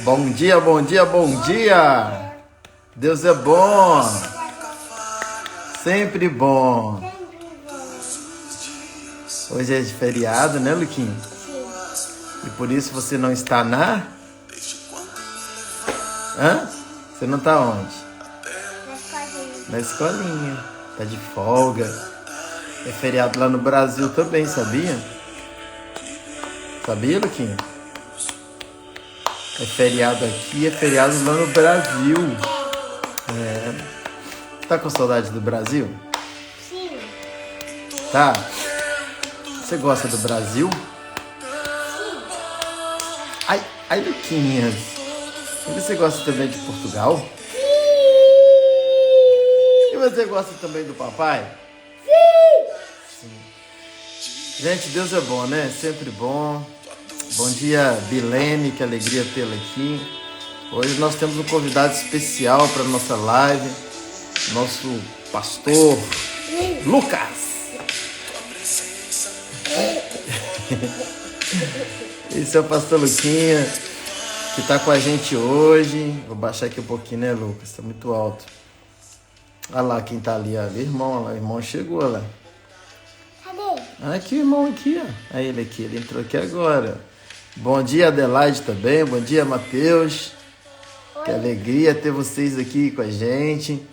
Bom dia, bom dia, bom dia. Deus é bom. Sempre bom. Hoje é de feriado, né, Luquinha? Sim. E por isso você não está na... Hã? Você não está onde? Na escolinha. Na escolinha. Tá de folga. É feriado lá no Brasil também, sabia? Sabia, Luquinha? É feriado aqui, é feriado lá no Brasil. Tá com saudade do Brasil? Sim. Tá. Você gosta do Brasil? Sim. Ai, Luquinhas. E você gosta também de Portugal? E você gosta também do papai? Sim. Gente, Deus é bom, né? Sempre bom. Bom dia, Bilene, que alegria tê-la aqui. Hoje nós temos um convidado especial para nossa live, nosso pastor Lucas. Esse é o pastor Luquinha, que está com a gente hoje. Vou baixar aqui um pouquinho, né, Lucas? Está muito alto. Olha lá quem tá ali, ó. O irmão chegou lá. Cadê? Aqui o irmão aqui, ó. Aí ele aqui, ele entrou aqui agora. Bom dia, Adelaide também. Bom dia, Matheus. Que alegria ter vocês aqui com a gente.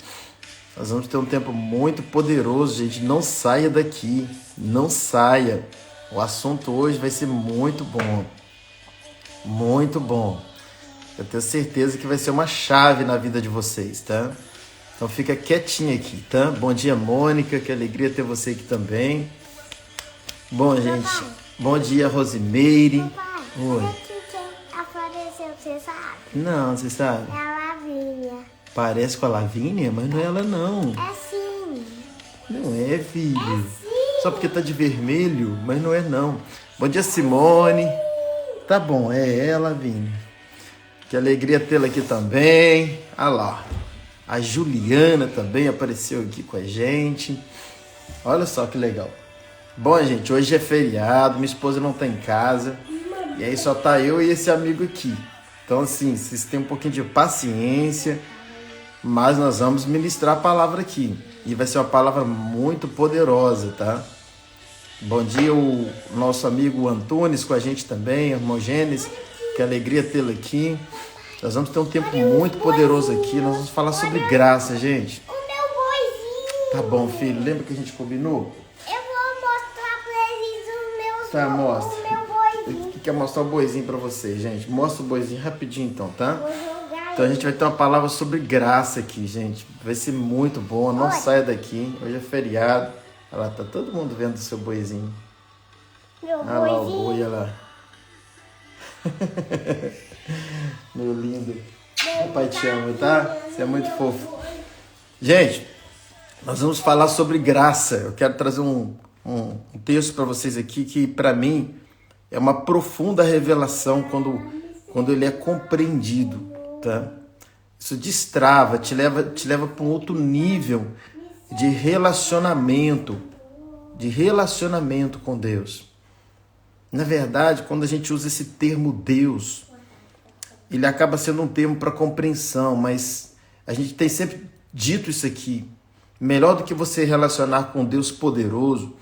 Nós vamos ter um tempo muito poderoso, gente. Não saia daqui. Não saia. O assunto hoje vai ser muito bom. Muito bom. Eu tenho certeza que vai ser uma chave na vida de vocês, tá? Então fica quietinho aqui, tá? Bom dia, Mônica. Que alegria ter você aqui também. Bom, gente. Bom dia, Rosimeire. Papai, Oi. quem apareceu, você sabe? Não, você sabe? É a Lavínia. Parece com a Lavínia, mas não é ela, não. É sim. Não é, filho. Sim. Só porque tá de vermelho, mas não é, não. Bom dia, Simone. Tá bom, é ela, Lavínia. Que alegria tê-la aqui também. Olha lá. A Juliana também apareceu aqui com a gente. Olha só que legal. Bom, gente, hoje é feriado, minha esposa não tá em casa. E aí só tá eu e esse amigo aqui. Então, assim, vocês têm um pouquinho de paciência, mas nós vamos ministrar a palavra aqui. E vai ser uma palavra muito poderosa, tá? Bom dia, o nosso amigo Antunes com a gente também, irmão Gênesis. Que alegria tê-lo aqui. Nós vamos ter um tempo muito poderoso aqui. Nós vamos falar sobre graça, gente. O meu boizinho. Tá bom, filho. Lembra que a gente combinou? Eu vou mostrar pra eles os meus Tá, mostra. o meu boizinho. Eu quero mostrar o boizinho pra vocês, gente. Mostra o boizinho rapidinho, então, tá? Vou jogar Então a gente vai ter uma palavra sobre graça aqui, gente. Vai ser muito bom. Não Oi. saia daqui. Hoje é feriado. Olha lá, tá todo mundo vendo o seu boizinho. meu Olha lá o boizinho. boi, olha lá. Meu lindo. Papai te ama, tá? Você é muito fofo. Gente, nós vamos falar sobre graça. Eu quero trazer um texto para vocês aqui que, para mim, é uma profunda revelação quando ele é compreendido, tá? Isso destrava, te leva para um outro nível de relacionamento com Deus. Na verdade, quando a gente usa esse termo Deus, ele acaba sendo um termo para compreensão, mas a gente tem sempre dito isso aqui. Melhor do que você relacionar com Deus poderoso,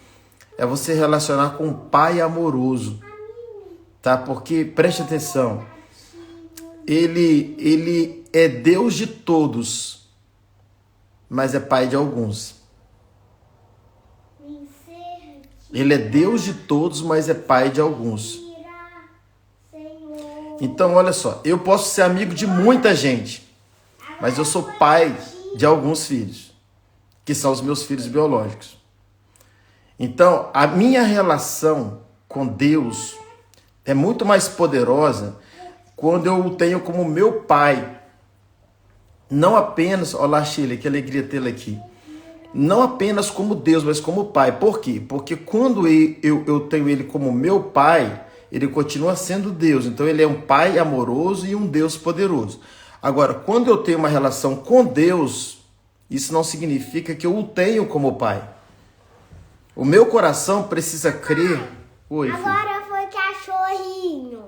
é você relacionar com um Pai amoroso, tá? Porque, preste atenção, ele é Deus de todos, mas é Pai de alguns. Ele é Deus de todos, mas é Pai de alguns. Então, olha só, eu posso ser amigo de muita gente, mas eu sou pai de alguns filhos, que são os meus filhos biológicos. Então, a minha relação com Deus é muito mais poderosa quando eu o tenho como meu pai. Não apenas, olá Sheila, que alegria tê-la aqui. Não apenas como Deus, mas como pai. Por quê? Porque quando eu tenho ele como meu pai, ele continua sendo Deus. Então ele é um pai amoroso e um Deus poderoso. Agora, quando eu tenho uma relação com Deus, isso não significa que eu o tenho como pai. O meu coração precisa crer. Oi, filho. Agora foi cachorrinho.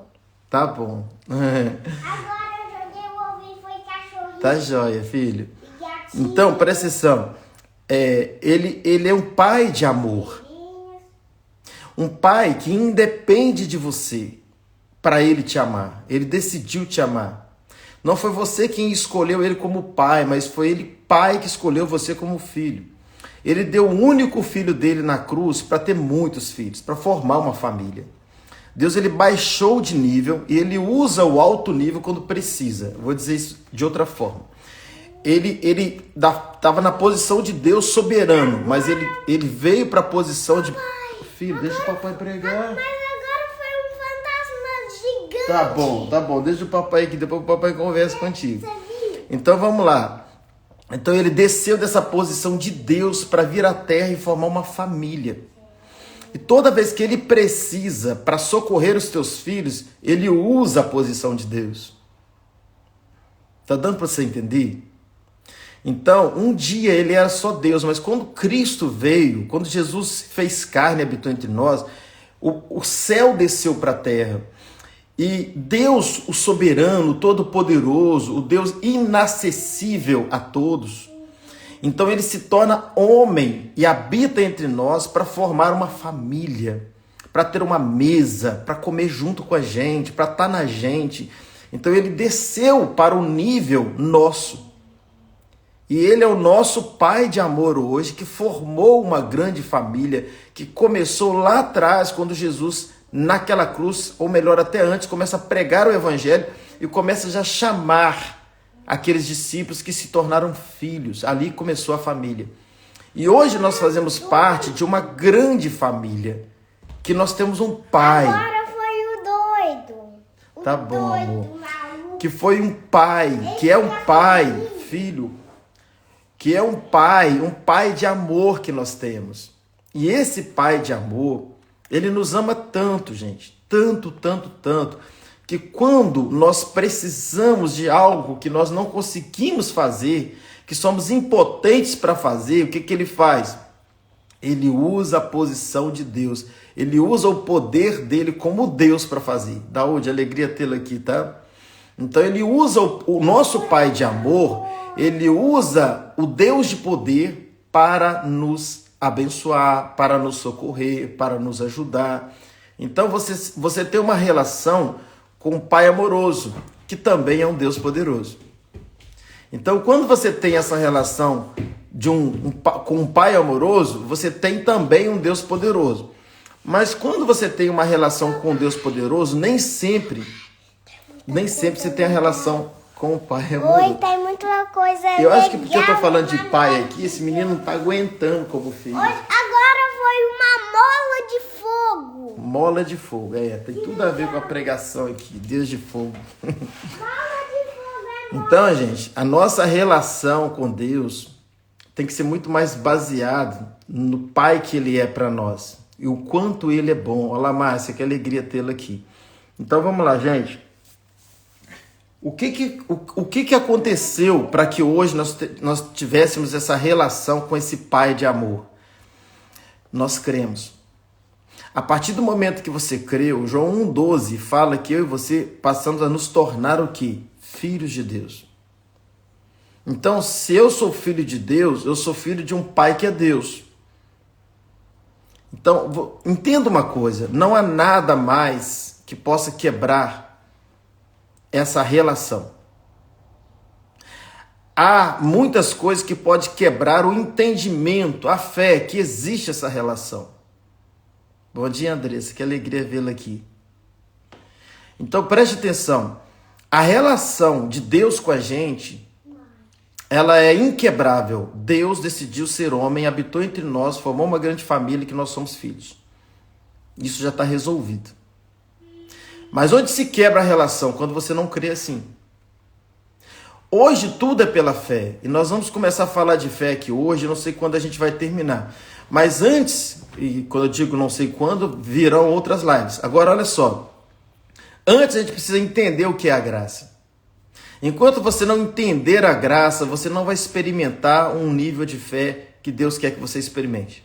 Tá bom. Agora eu joguei o ovo e foi cachorrinho. Tá joia, filho. E gatinho. Então, presta atenção. Ele é um pai de amor. Um pai que independe de você para ele te amar. Ele decidiu te amar. Não foi você quem escolheu ele como pai, mas foi ele, pai, que escolheu você como filho. Ele deu o único filho dele na cruz para ter muitos filhos, para formar uma família. Deus, ele baixou de nível e ele usa o alto nível quando precisa. Eu vou dizer isso de outra forma. Ele estava na posição de Deus soberano, mas ele veio para a posição de... Filho, deixa o papai pregar. Mas agora foi um fantasma gigante. Tá bom. Deixa o papai aqui, depois o papai conversa contigo. Você viu? Então vamos lá. Então ele desceu dessa posição de Deus para vir à terra e formar uma família. E toda vez que ele precisa para socorrer os teus filhos, ele usa a posição de Deus. Tá dando para você entender? Então, um dia ele era só Deus, mas quando Cristo veio, quando Jesus fez carne e habitou entre nós, o céu desceu para a terra. E Deus, o soberano, o todo-poderoso, o Deus inacessível a todos, então ele se torna homem e habita entre nós para formar uma família, para ter uma mesa, para comer junto com a gente, para estar na gente. Então ele desceu para o nível nosso. E ele é o nosso pai de amor hoje, que formou uma grande família, que começou lá atrás, quando Jesus, naquela cruz, ou melhor, até antes, começa a pregar o evangelho e começa já a chamar aqueles discípulos que se tornaram filhos. Ali começou a família. E hoje nós fazemos parte de uma grande família, que nós temos um pai. Agora foi o doido. Tá bom, doido, amor. maluco. Que foi um pai, que é um pai, filho, que é um pai de amor que nós temos. E esse pai de amor, ele nos ama tanto, gente, tanto, que quando nós precisamos de algo que nós não conseguimos fazer, que somos impotentes para fazer, o que ele faz? Ele usa a posição de Deus, ele usa o poder dele como Deus para fazer. Daúde, alegria tê-lo aqui, tá? Então ele usa o nosso pai de amor, ele usa o Deus de poder para nos abençoar, para nos socorrer, para nos ajudar. Então você tem uma relação com um pai amoroso, que também é um Deus poderoso. Então quando você tem essa relação com um pai amoroso, você tem também um Deus poderoso. Mas quando você tem uma relação com um Deus poderoso, nem sempre você tem a relação com o pai amoroso. Oi, tem muita coisa Eu acho que porque eu tô legal falando de na pai minha aqui, esse menino não tá aguentando como filho. Hoje, agora foi uma mola de fogo. Mola de fogo, tem tudo a ver com a pregação aqui, Deus de fogo. Mola de fogo é Então, gente, a nossa relação com Deus tem que ser muito mais baseada no pai que ele é para nós e o quanto ele é bom. Olá, Márcia, que alegria tê-la aqui. Então, vamos lá, gente. O que aconteceu para que hoje nós tivéssemos essa relação com esse pai de amor? Nós cremos. A partir do momento que você creu, João 1,12 fala que eu e você passamos a nos tornar o quê? Filhos de Deus. Então, se eu sou filho de Deus, eu sou filho de um pai que é Deus. Então, entenda uma coisa, não há nada mais que possa quebrar essa relação. Há muitas coisas que podem quebrar o entendimento, a fé que existe essa relação. Bom dia, Andressa, que alegria vê-la aqui. Então preste atenção, a relação de Deus com a gente, ela é inquebrável. Deus decidiu ser homem, habitou entre nós, formou uma grande família que nós somos filhos. Isso já está resolvido. Mas onde se quebra a relação? Quando você não crê assim. Hoje tudo é pela fé. E nós vamos começar a falar de fé aqui hoje. Não sei quando a gente vai terminar. Mas antes, e quando eu digo não sei quando, virão outras lives. Agora olha só. Antes a gente precisa entender o que é a graça. Enquanto você não entender a graça, você não vai experimentar um nível de fé que Deus quer que você experimente.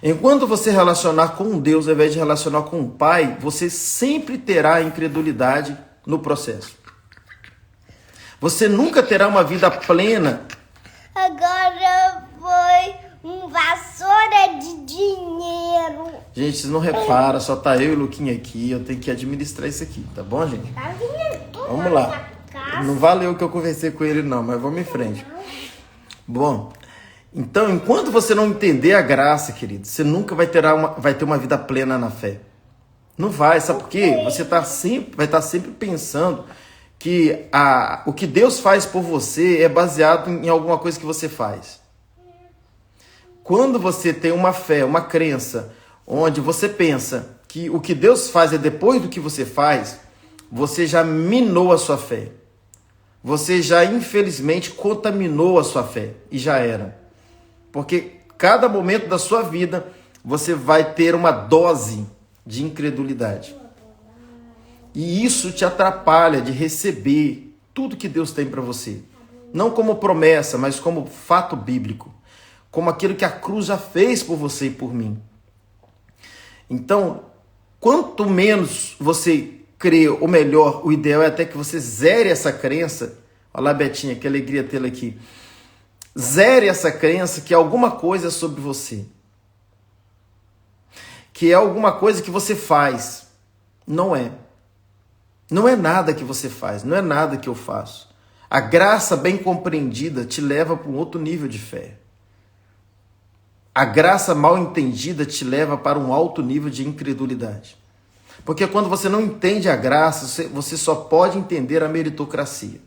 Enquanto você relacionar com Deus ao invés de relacionar com o Pai, você sempre terá incredulidade no processo. Você nunca terá uma vida plena. Agora foi uma vassoura de dinheiro. Gente, vocês não reparam, só tá eu e o Luquinha aqui. Eu tenho que administrar isso aqui, tá bom, gente? Vamos lá. Não valeu o que eu conversei com ele, não, mas vamos em frente. Bom, então, enquanto você não entender a graça, querido, você nunca vai ter uma vida plena na fé. Não vai, sabe por quê? Você vai estar sempre pensando que o que Deus faz por você é baseado em alguma coisa que você faz. Quando você tem uma fé, uma crença, onde você pensa que o que Deus faz é depois do que você faz, você já minou a sua fé. Você já, infelizmente, contaminou a sua fé. E já era. Porque cada momento da sua vida, você vai ter uma dose de incredulidade. E isso te atrapalha de receber tudo que Deus tem para você. Não como promessa, mas como fato bíblico. Como aquilo que a cruz já fez por você e por mim. Então, quanto menos você crê, ou melhor, o ideal é até que você zere essa crença. Olha lá, Betinha, que alegria tê-la aqui. Zere essa crença que é alguma coisa sobre você. Que é alguma coisa que você faz. Não é. Não é nada que você faz, não é nada que eu faço. A graça bem compreendida te leva para um outro nível de fé. A graça mal entendida te leva para um alto nível de incredulidade. Porque quando você não entende a graça, você só pode entender a meritocracia.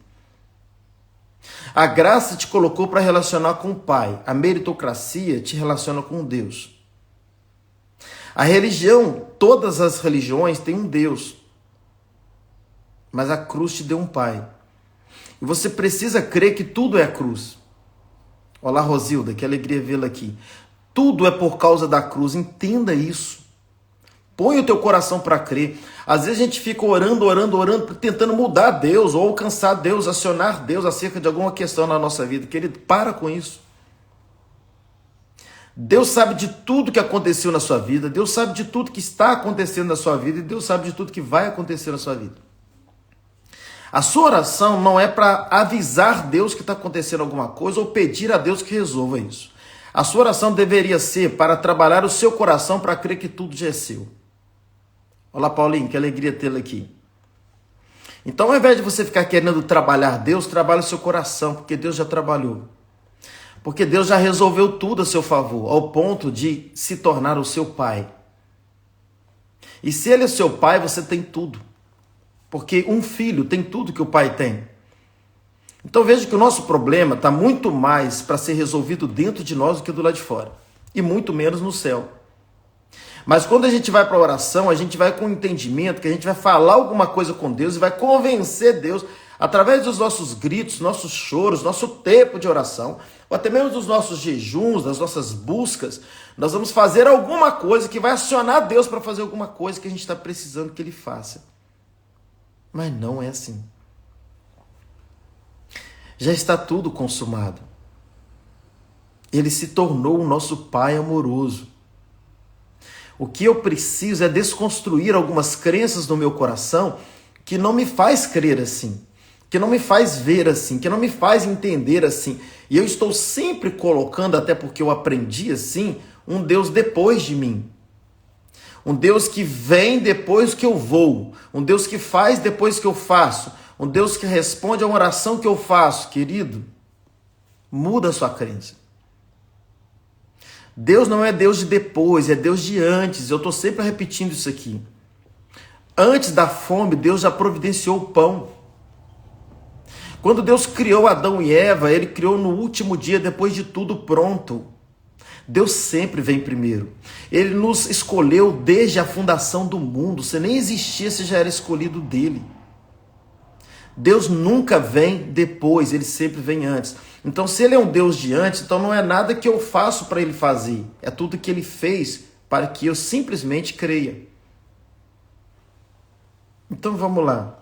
A graça te colocou para relacionar com o Pai. A meritocracia te relaciona com Deus. A religião, todas as religiões têm um Deus. Mas a cruz te deu um Pai. E você precisa crer que tudo é a cruz. Olá, Rosilda, que alegria vê-la aqui. Tudo é por causa da cruz. Entenda isso. Põe o teu coração para crer. Às vezes a gente fica orando, tentando mudar Deus ou alcançar Deus, acionar Deus acerca de alguma questão na nossa vida. Querido, para com isso. Deus sabe de tudo que aconteceu na sua vida. Deus sabe de tudo que está acontecendo na sua vida. E Deus sabe de tudo que vai acontecer na sua vida. A sua oração não é para avisar Deus que está acontecendo alguma coisa ou pedir a Deus que resolva isso. A sua oração deveria ser para trabalhar o seu coração para crer que tudo já é seu. Olá, Paulinho, que alegria tê-la aqui. Então, ao invés de você ficar querendo trabalhar Deus, trabalhe o seu coração, porque Deus já trabalhou. Porque Deus já resolveu tudo a seu favor, ao ponto de se tornar o seu Pai. E se Ele é seu Pai, você tem tudo. Porque um filho tem tudo que o pai tem. Então veja que o nosso problema está muito mais para ser resolvido dentro de nós do que do lado de fora. E muito menos no céu. Mas quando a gente vai para a oração, a gente vai com o entendimento que a gente vai falar alguma coisa com Deus e vai convencer Deus através dos nossos gritos, nossos choros, nosso tempo de oração, ou até mesmo dos nossos jejuns, das nossas buscas. Nós vamos fazer alguma coisa que vai acionar Deus para fazer alguma coisa que a gente está precisando que Ele faça. Mas não é assim. Já está tudo consumado. Ele se tornou o nosso Pai amoroso. O que eu preciso é desconstruir algumas crenças no meu coração que não me faz crer assim, que não me faz ver assim, que não me faz entender assim. E eu estou sempre colocando, até porque eu aprendi assim, um Deus depois de mim. Um Deus que vem depois que eu vou. Um Deus que faz depois que eu faço. Um Deus que responde a uma oração que eu faço. Querido, muda a sua crença. Deus não é Deus de depois, é Deus de antes. Eu estou sempre repetindo isso aqui. Antes da fome, Deus já providenciou o pão. Quando Deus criou Adão e Eva, Ele criou no último dia, depois de tudo pronto. Deus sempre vem primeiro. Ele nos escolheu desde a fundação do mundo. Você nem existia, você já era escolhido dele. Deus nunca vem depois, Ele sempre vem antes. Então, se Ele é um Deus de antes, então não é nada que eu faço para Ele fazer. É tudo que Ele fez para que eu simplesmente creia. Então, vamos lá.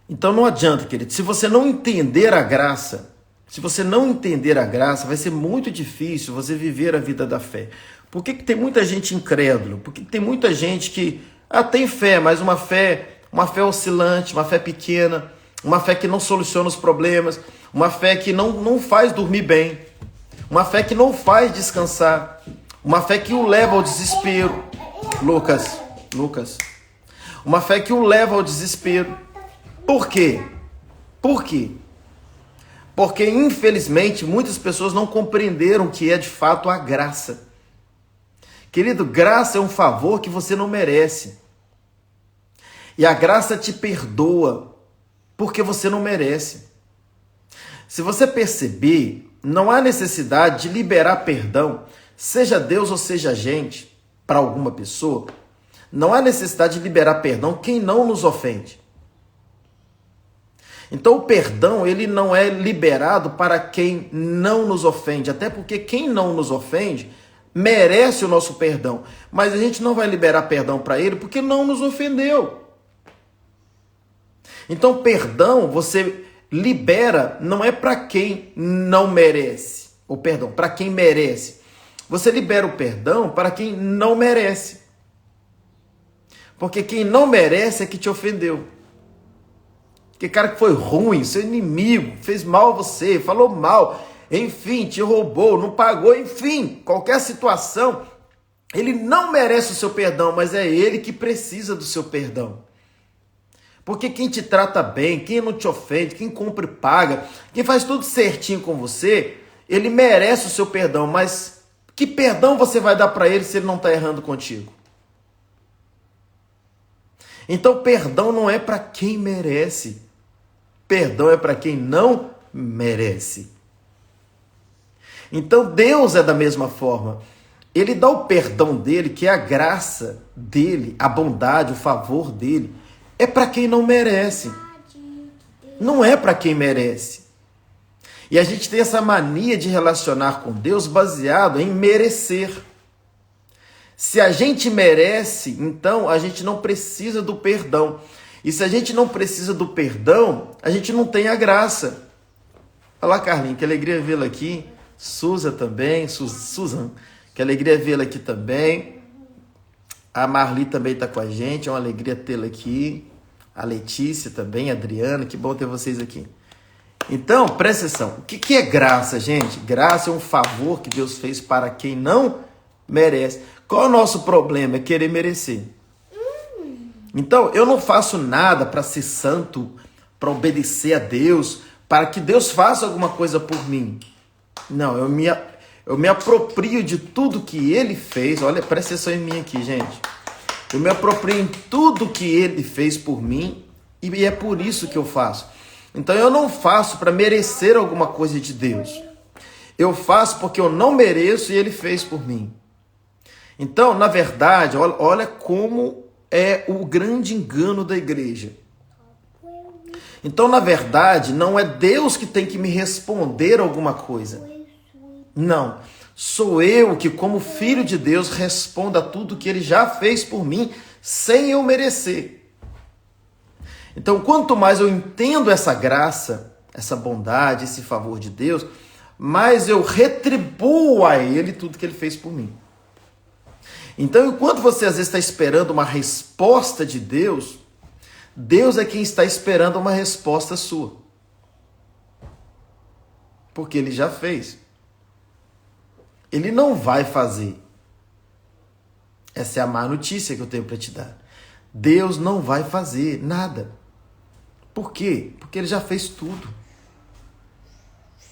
Então, não adianta, querido. Se você não entender a graça, vai ser muito difícil você viver a vida da fé. Por que tem muita gente incrédula? Por que tem muita gente que tem fé, mas uma fé oscilante, uma fé pequena, uma fé que não soluciona os problemas, uma fé que não faz dormir bem, uma fé que não faz descansar, uma fé que o leva ao desespero. Lucas. Uma fé que o leva ao desespero. Por quê? Por quê? Porque, infelizmente, muitas pessoas não compreenderam o que é de fato a graça. Querido, graça é um favor que você não merece. E a graça te perdoa porque você não merece. Se você perceber, não há necessidade de liberar perdão, seja Deus ou seja a gente, para alguma pessoa. Não há necessidade de liberar perdão quem não nos ofende. Então o perdão, ele não é liberado para quem não nos ofende, até porque quem não nos ofende merece o nosso perdão, mas a gente não vai liberar perdão para ele porque não nos ofendeu. Então perdão você libera, não é para quem não merece, ou perdão, para quem merece. Você libera o perdão para quem não merece. Porque quem não merece é que te ofendeu. Que cara que foi ruim, seu inimigo, fez mal a você, falou mal, enfim, te roubou, não pagou, enfim, qualquer situação, ele não merece o seu perdão, mas é ele que precisa do seu perdão. Porque quem te trata bem, quem não te ofende, quem cumpre e paga, quem faz tudo certinho com você, ele merece o seu perdão, mas que perdão você vai dar para ele se ele não está errando contigo? Então perdão não é para quem merece, perdão é para quem não merece. Então Deus é da mesma forma. Ele dá o perdão dele, que é a graça dele, a bondade, o favor dele, é para quem não merece. Não é para quem merece. E a gente tem essa mania de relacionar com Deus baseado em merecer. Se a gente merece, então a gente não precisa do perdão. E se a gente não precisa do perdão, a gente não tem a graça. Olha lá, Carlinhos, que alegria vê-la aqui. Suza também, Susan, que alegria vê-la aqui também. A Marli também está com a gente, é uma alegria tê-la aqui. A Letícia também, a Adriana, que bom ter vocês aqui. Então, presta atenção, o que é graça, gente? Graça é um favor que Deus fez para quem não merece. Qual é o nosso problema? É querer merecer. Então, eu não faço nada para ser santo, para obedecer a Deus, para que Deus faça alguma coisa por mim. Não, eu me aproprio de tudo que Ele fez. Olha, presta atenção em mim aqui, gente. Eu me aproprio em tudo que Ele fez por mim e é por isso que eu faço. Então, eu não faço para merecer alguma coisa de Deus. Eu faço porque eu não mereço e Ele fez por mim. Então, na verdade, olha como é o grande engano da igreja. Então, na verdade, não é Deus que tem que me responder alguma coisa. Não. Sou eu que, como filho de Deus, respondo a tudo que Ele já fez por mim, sem eu merecer. Então, quanto mais eu entendo essa graça, essa bondade, esse favor de Deus, mais eu retribuo a Ele tudo que Ele fez por mim. Então, enquanto você às vezes está esperando uma resposta de Deus, Deus é quem está esperando uma resposta sua. Porque Ele já fez. Ele não vai fazer. Essa é a má notícia que eu tenho para te dar. Deus não vai fazer nada. Por quê? Porque Ele já fez tudo.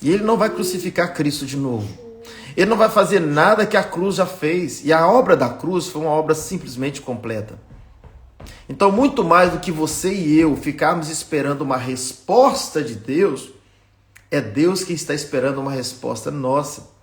E Ele não vai crucificar Cristo de novo. Ele não vai fazer nada que a cruz já fez. E a obra da cruz foi uma obra simplesmente completa. Então, muito mais do que você e eu ficarmos esperando uma resposta de Deus, é Deus que está esperando uma resposta nossa.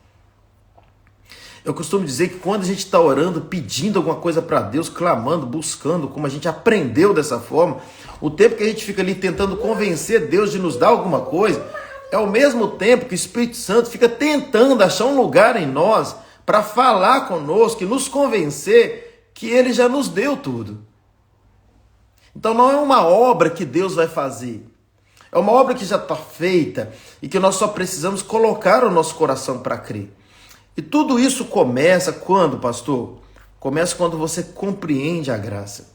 Eu costumo dizer que quando a gente está orando, pedindo alguma coisa para Deus, clamando, buscando, como a gente aprendeu dessa forma, o tempo que a gente fica ali tentando convencer Deus de nos dar alguma coisa, é ao mesmo tempo que o Espírito Santo fica tentando achar um lugar em nós para falar conosco e nos convencer que Ele já nos deu tudo. Então não é uma obra que Deus vai fazer. É uma obra que já está feita e que nós só precisamos colocar o nosso coração para crer. E tudo isso começa quando, pastor? Começa quando você compreende a graça.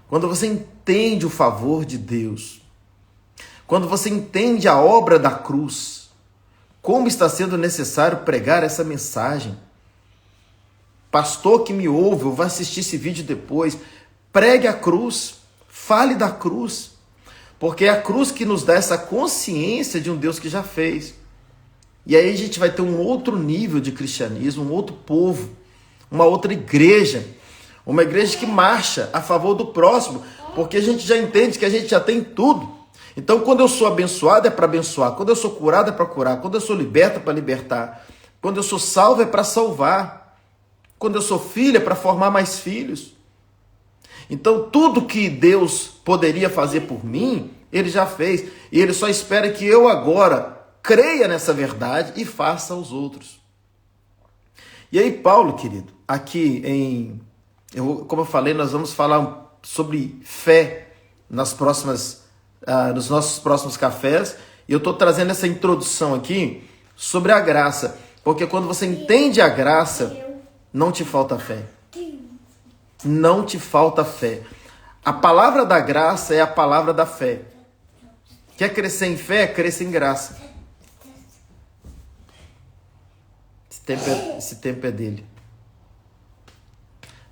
Quando você entende o favor de Deus. Quando você entende a obra da cruz. Como está sendo necessário pregar essa mensagem. Pastor que me ouve ou vai assistir esse vídeo depois, pregue a cruz, fale da cruz. Porque é a cruz que nos dá essa consciência de um Deus que já fez. E aí a gente vai ter um outro nível de cristianismo, um outro povo, uma outra igreja. Uma igreja que marcha a favor do próximo, porque a gente já entende que a gente já tem tudo. Então, quando eu sou abençoado é para abençoar, quando eu sou curado é para curar, quando eu sou liberto é para libertar, quando eu sou salvo é para salvar, quando eu sou filho é para formar mais filhos. Então, tudo que Deus poderia fazer por mim, Ele já fez. E Ele só espera que eu agora creia nessa verdade e faça aos outros. E aí, Paulo, querido, aqui como eu falei, nós vamos falar sobre fé nos nossos próximos cafés. E eu estou trazendo essa introdução aqui sobre a graça. Porque quando você entende a graça, não te falta fé. Não te falta fé. A palavra da graça é a palavra da fé. Quer crescer em fé? Cresça em graça. Esse tempo é dele.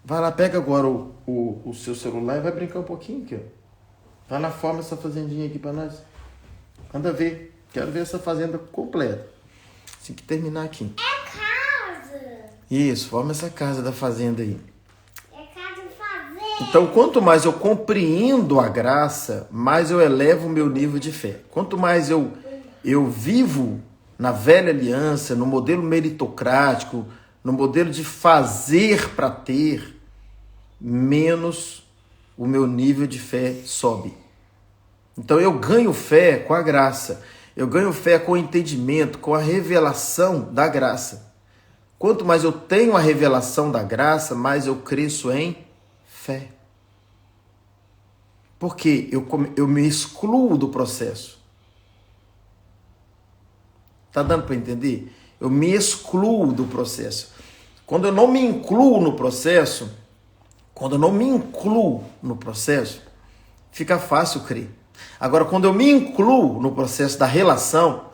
Vai lá, pega agora o seu celular e vai brincar um pouquinho aqui, ó. Vai lá, forma essa fazendinha aqui pra nós. Anda ver. Quero ver essa fazenda completa. Tem que terminar aqui. É casa. Isso, forma essa casa da fazenda aí. É casa de fazenda. Então, quanto mais eu compreendo a graça, mais eu elevo o meu nível de fé. Quanto mais eu vivo na velha aliança, no modelo meritocrático, no modelo de fazer para ter, menos o meu nível de fé sobe. Então eu ganho fé com a graça, eu ganho fé com o entendimento, com a revelação da graça. Quanto mais eu tenho a revelação da graça, mais eu cresço em fé. Porque eu me excluo do processo. Tá dando para entender? Eu me excluo do processo. Quando eu não me incluo no processo, fica fácil crer. Agora, quando eu me incluo no processo da relação,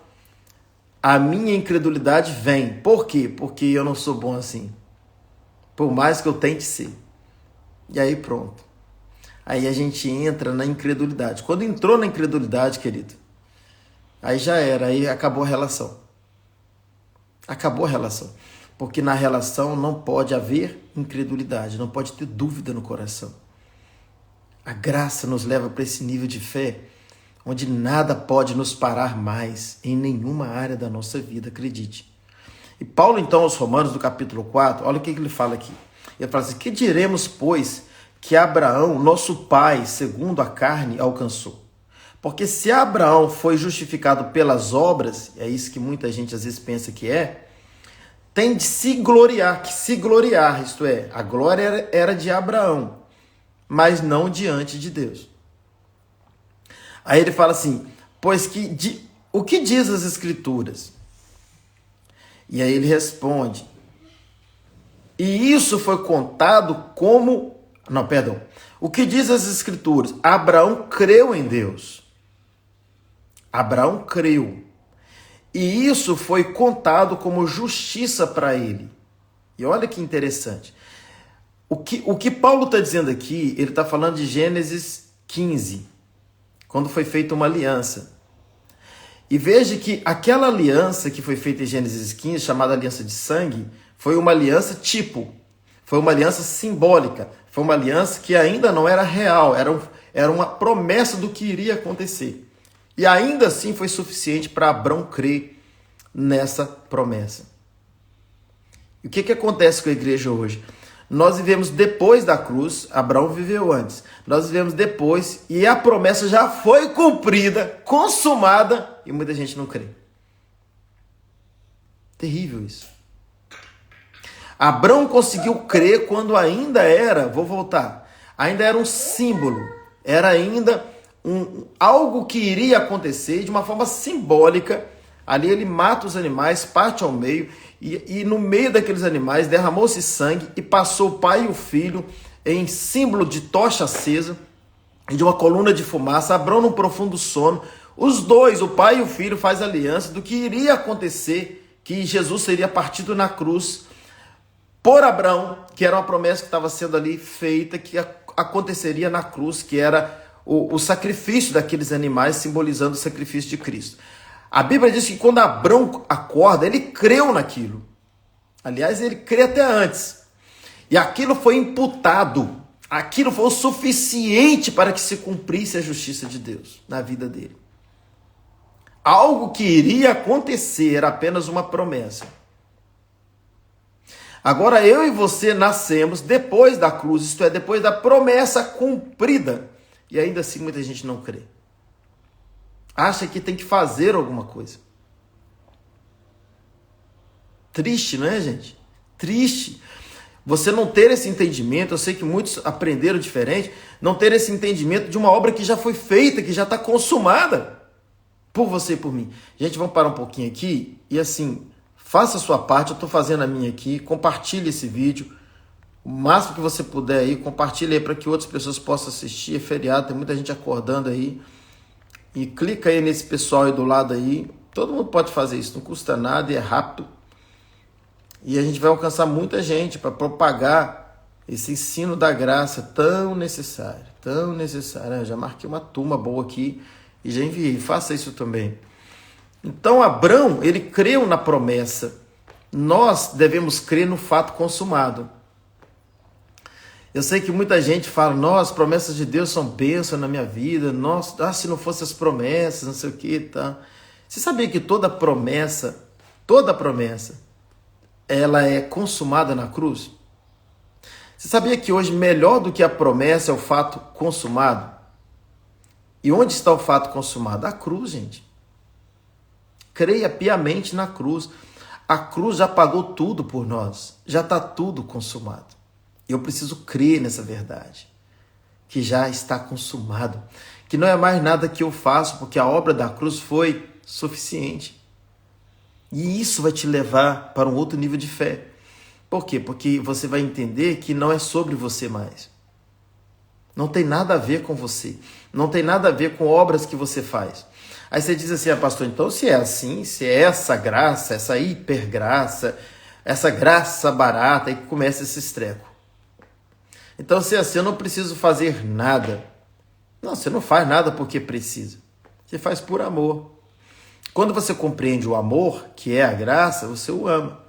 a minha incredulidade vem. Por quê? Porque eu não sou bom assim. Por mais que eu tente ser. E aí pronto. Aí a gente entra na incredulidade. Quando entrou na incredulidade, querido, aí já era, aí acabou a relação. Acabou a relação. Porque na relação não pode haver incredulidade, não pode ter dúvida no coração. A graça nos leva para esse nível de fé, onde nada pode nos parar mais em nenhuma área da nossa vida, acredite. E Paulo, então, aos Romanos, do capítulo 4, olha o que ele fala aqui. Ele fala assim: que diremos, pois, que Abraão, nosso pai, segundo a carne, alcançou? Porque se Abraão foi justificado pelas obras, é isso que muita gente às vezes pensa que tem de se gloriar, isto é, a glória era de Abraão, mas não diante de Deus. Aí ele fala assim: o que diz as Escrituras? E aí ele responde: e isso foi contado como... Não, perdão. O que diz as Escrituras? Abraão creu em Deus. Abraão creu. E isso foi contado como justiça para ele. E olha que interessante. O que Paulo está dizendo aqui, ele está falando de Gênesis 15, quando foi feita uma aliança. E veja que aquela aliança que foi feita em Gênesis 15, chamada aliança de sangue, foi uma aliança tipo, foi uma aliança simbólica, foi uma aliança que ainda não era real, era uma promessa do que iria acontecer. E ainda assim foi suficiente para Abraão crer nessa promessa. E o que acontece com a igreja hoje? Nós vivemos depois da cruz, Abraão viveu antes. Nós vivemos depois e a promessa já foi cumprida, consumada, e muita gente não crê. Terrível isso. Abraão conseguiu crer quando ainda era, ainda era um símbolo, era ainda algo que iria acontecer de uma forma simbólica. Ali ele mata os animais, parte ao meio, e no meio daqueles animais derramou-se sangue e passou o pai e o filho em símbolo de tocha acesa e de uma coluna de fumaça. Abrão, num profundo sono, os dois, o pai e o filho, faz aliança do que iria acontecer, que Jesus seria partido na cruz por Abrão, que era uma promessa que estava sendo ali feita, que aconteceria na cruz, que era o sacrifício daqueles animais, simbolizando o sacrifício de Cristo. A Bíblia diz que quando Abrão acorda, ele creu naquilo. Aliás, ele crê até antes. E aquilo foi imputado, aquilo foi o suficiente para que se cumprisse a justiça de Deus na vida dele. Algo que iria acontecer era apenas uma promessa. Agora eu e você nascemos depois da cruz, isto é, depois da promessa cumprida. E ainda assim muita gente não crê. Acha que tem que fazer alguma coisa. Triste, não é, gente? Triste. Você não ter esse entendimento, eu sei que muitos aprenderam diferente, não ter esse entendimento de uma obra que já foi feita, que já está consumada por você e por mim. Gente, vamos parar um pouquinho aqui e assim, faça a sua parte, eu estou fazendo a minha aqui, compartilhe esse vídeo, o máximo que você puder aí, compartilhe aí para que outras pessoas possam assistir, é feriado, tem muita gente acordando aí, e clica aí nesse pessoal aí do lado aí, todo mundo pode fazer isso, não custa nada e é rápido. E a gente vai alcançar muita gente para propagar esse ensino da graça tão necessário, tão necessário. Eu já marquei uma turma boa aqui e já enviei, faça isso também. Então Abrão, ele creu na promessa. Nós devemos crer no fato consumado. Eu sei que muita gente fala, nossa, as promessas de Deus são bênçãos na minha vida, nossa, se não fossem as promessas, não sei o que, tá. Você sabia que toda promessa, ela é consumada na cruz? Você sabia que hoje melhor do que a promessa é o fato consumado? E onde está o fato consumado? A cruz, gente. Creia piamente na cruz. A cruz já pagou tudo por nós. Já está tudo consumado. Eu preciso crer nessa verdade. Que já está consumado. Que não é mais nada que eu faço, porque a obra da cruz foi suficiente. E isso vai te levar para um outro nível de fé. Por quê? Porque você vai entender que não é sobre você mais. Não tem nada a ver com você. Não tem nada a ver com obras que você faz. Aí você diz assim, pastor, então se é assim, se é essa graça, essa hipergraça, essa graça barata, aí começa esse estreco. Então se é assim, eu não preciso fazer nada. Não, você não faz nada porque precisa. Você faz por amor. Quando você compreende o amor, que é a graça, você o ama.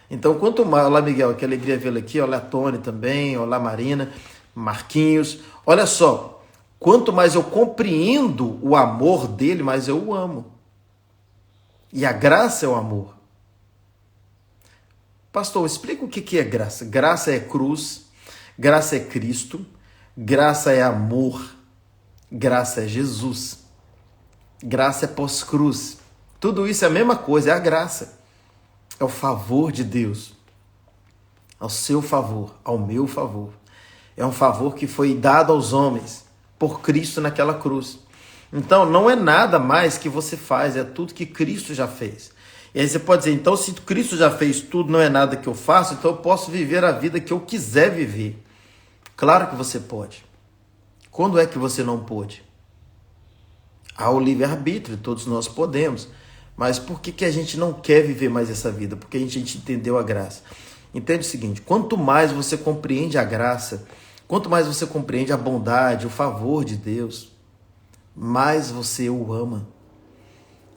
Então, quanto mais... Olá, Miguel, que alegria vê-lo aqui. Olá, Tony também. Olá, Marina, Marquinhos. Olha só, quanto mais eu compreendo o amor dele, mais eu o amo. E a graça é o amor. Pastor, explica o que é graça. Graça é cruz, graça é Cristo, graça é amor, graça é Jesus. Graça é pós-cruz. Tudo isso é a mesma coisa, é a graça. É o favor de Deus. Ao seu favor, ao meu favor. É um favor que foi dado aos homens por Cristo naquela cruz. Então, não é nada mais que você faz, é tudo que Cristo já fez. E aí você pode dizer, então se Cristo já fez tudo, não é nada que eu faço, então eu posso viver a vida que eu quiser viver. Claro que você pode. Quando é que você não pôde? Há o livre-arbítrio, todos nós podemos. Mas por que a gente não quer viver mais essa vida? Porque a gente entendeu a graça. Entende o seguinte, quanto mais você compreende a graça, quanto mais você compreende a bondade, o favor de Deus, mais você o ama.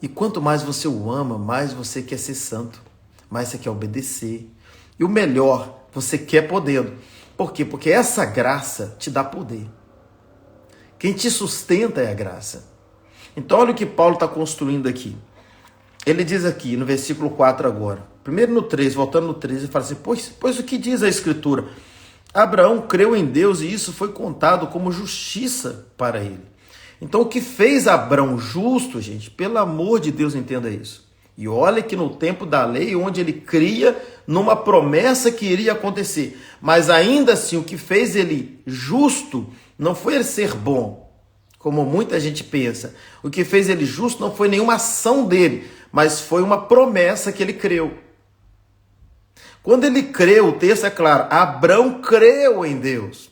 E quanto mais você o ama, mais você quer ser santo, mais você quer obedecer. E o melhor, você quer podendo. Por quê? Porque essa graça te dá poder. Quem te sustenta é a graça. Então, olha o que Paulo está construindo aqui. Ele diz aqui, no versículo 4 agora. Primeiro no 3, voltando no 3, ele fala assim, pois o que diz a Escritura? Abraão creu em Deus e isso foi contado como justiça para ele. Então, o que fez Abraão justo, gente, pelo amor de Deus, entenda isso. E olha que no tempo da lei, onde ele cria numa promessa que iria acontecer. Mas ainda assim, o que fez ele justo não foi ele ser bom, como muita gente pensa. O que fez ele justo não foi nenhuma ação dele, mas foi uma promessa que ele creu. Quando ele creu, o texto é claro, Abrão creu em Deus.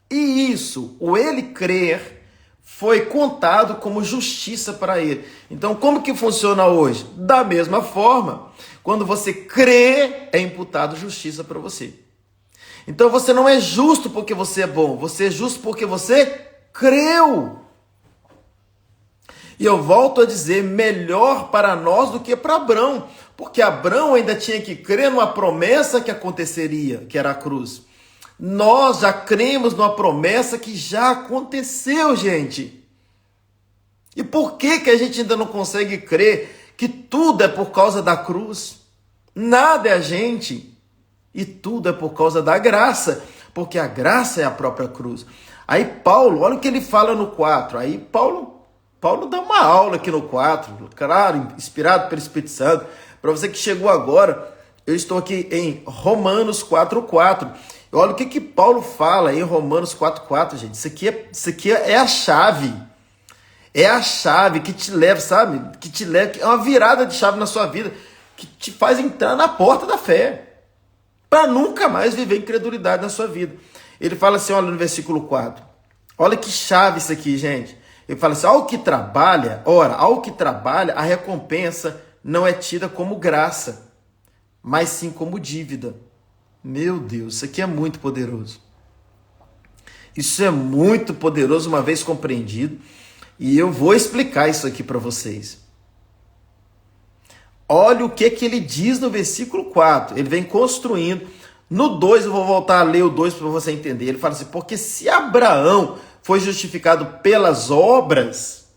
E isso, o ele crer, foi contado como justiça para ele. Então, como que funciona hoje? Da mesma forma, quando você crê, é imputado justiça para você. Então, você não é justo porque você é bom, você é justo porque você creu. E eu volto a dizer, melhor para nós do que para Abrão, porque Abrão ainda tinha que crer numa promessa que aconteceria, que era a cruz. Nós já cremos numa promessa que já aconteceu, gente. E por que a gente ainda não consegue crer que tudo é por causa da cruz? Nada é a gente. E tudo é por causa da graça, porque a graça é a própria cruz. Aí Paulo, olha o que ele fala no 4. Aí Paulo dá uma aula aqui no 4, claro, inspirado pelo Espírito Santo. Para você que chegou agora, eu estou aqui em Romanos 4:4. Olha o que Paulo fala em Romanos 4:4, gente. Isso aqui é a chave. É a chave que te leva, sabe? Que te leva, é uma virada de chave na sua vida, que te faz entrar na porta da fé, para nunca mais viver incredulidade na sua vida. Ele fala assim, olha no versículo 4. Olha que chave isso aqui, gente. Ele fala assim, ao que trabalha, a recompensa não é tida como graça, mas sim como dívida. Meu Deus, isso aqui é muito poderoso. Isso é muito poderoso, uma vez compreendido. E eu vou explicar isso aqui para vocês. Olha o que ele diz no versículo 4. Ele vem construindo. No 2, eu vou voltar a ler o 2 para você entender. Ele fala assim, porque se Abraão foi justificado pelas obras,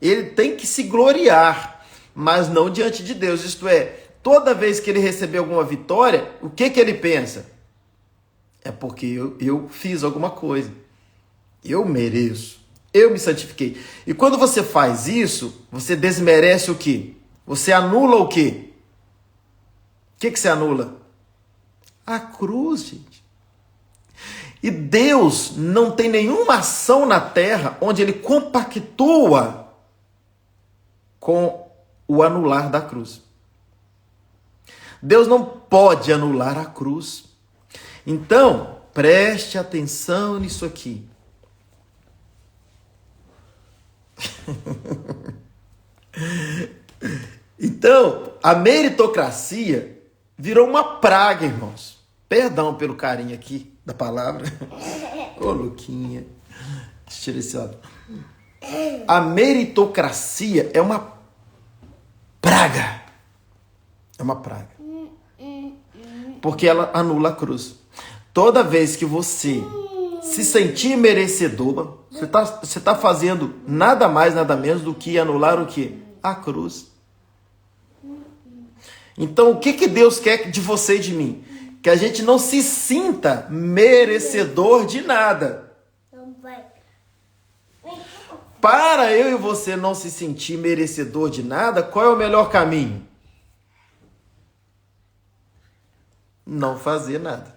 ele tem que se gloriar, mas não diante de Deus. Isto é, toda vez que ele receber alguma vitória, o que ele pensa? É porque eu fiz alguma coisa. Eu mereço. Eu me santifiquei. E quando você faz isso, você desmerece o quê? Você anula o quê? O que você anula? A cruz, gente. E Deus não tem nenhuma ação na terra onde ele compactua com o anular da cruz. Deus não pode anular a cruz. Então, preste atenção nisso aqui. Então, a meritocracia virou uma praga, irmãos. Perdão pelo carinho aqui da palavra. Ô, Luquinha. Tira esse ódio. A meritocracia é uma praga. É uma praga. Porque ela anula a cruz. Toda vez que você se sentir merecedor, você tá fazendo nada mais, nada menos do que anular o quê? A cruz. Então, o que Deus quer de você e de mim? Que a gente não se sinta merecedor de nada. Para eu e você não se sentir merecedor de nada, qual é o melhor caminho? Não fazer nada.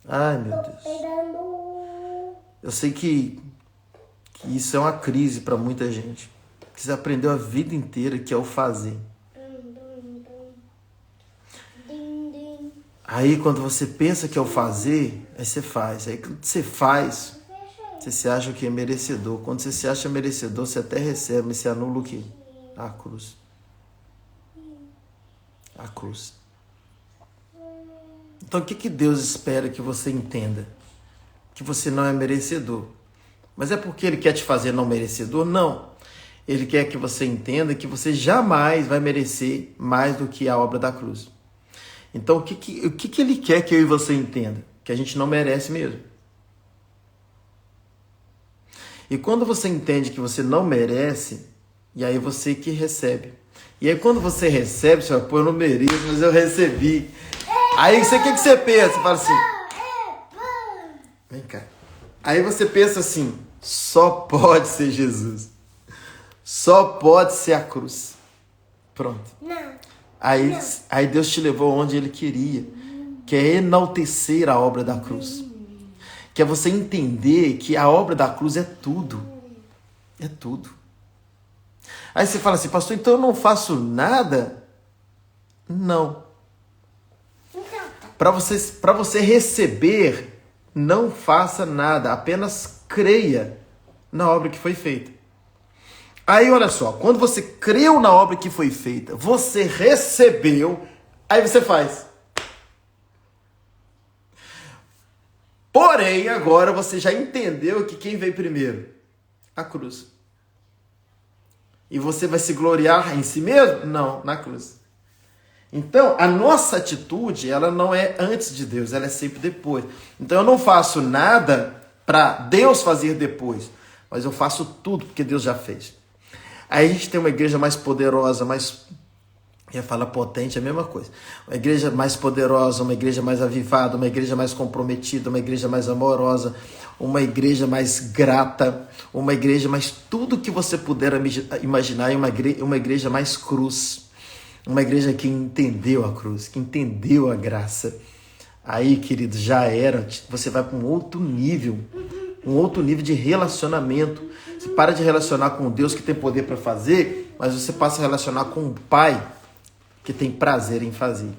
Ai, meu Deus. Eu sei que isso é uma crise para muita gente. Que você aprendeu a vida inteira que é o fazer. Aí quando você pensa que é o fazer, aí você faz. Aí quando você faz, você se acha que é merecedor. Quando você se acha merecedor, você até recebe, mas você anula o quê? A cruz. A cruz. Então o que Deus espera que você entenda? Que você não é merecedor. Mas é porque Ele quer te fazer não merecedor? Não. Ele quer que você entenda que você jamais vai merecer mais do que a obra da cruz. Então, o que Ele quer que eu e você entenda? Que a gente não merece mesmo. E quando você entende que você não merece, e aí você que recebe. E aí quando você recebe, você fala, pô, eu não mereço, mas eu recebi. Aí o que você pensa? Você fala assim, vem cá. Aí você pensa assim, só pode ser Jesus. Só pode ser a cruz. Pronto. Não. Aí Deus te levou onde Ele queria, que é enaltecer a obra da cruz. Que é você entender que a obra da cruz é tudo. É tudo. Aí você fala assim, pastor, então eu não faço nada? Não. Para você receber, não faça nada, apenas creia na obra que foi feita. Aí olha só, quando você creu na obra que foi feita, você recebeu, aí você faz. Porém, agora você já entendeu que quem veio primeiro? A cruz. E você vai se gloriar em si mesmo? Não, na cruz. Então, a nossa atitude, ela não é antes de Deus, ela é sempre depois. Então, eu não faço nada para Deus fazer depois, mas eu faço tudo porque Deus já fez. Aí a gente tem uma igreja mais poderosa, ia falar potente, é a mesma coisa. Uma igreja mais poderosa, uma igreja mais avivada, uma igreja mais comprometida, uma igreja mais amorosa, uma igreja mais grata, uma igreja mais tudo que você puder imaginar, e uma igreja mais cruz. Uma igreja que entendeu a cruz, que entendeu a graça. Aí, querido, já era. Você vai para um outro nível de relacionamento. Você para de relacionar com Deus que tem poder para fazer, mas você passa a relacionar com o Pai que tem prazer em fazer.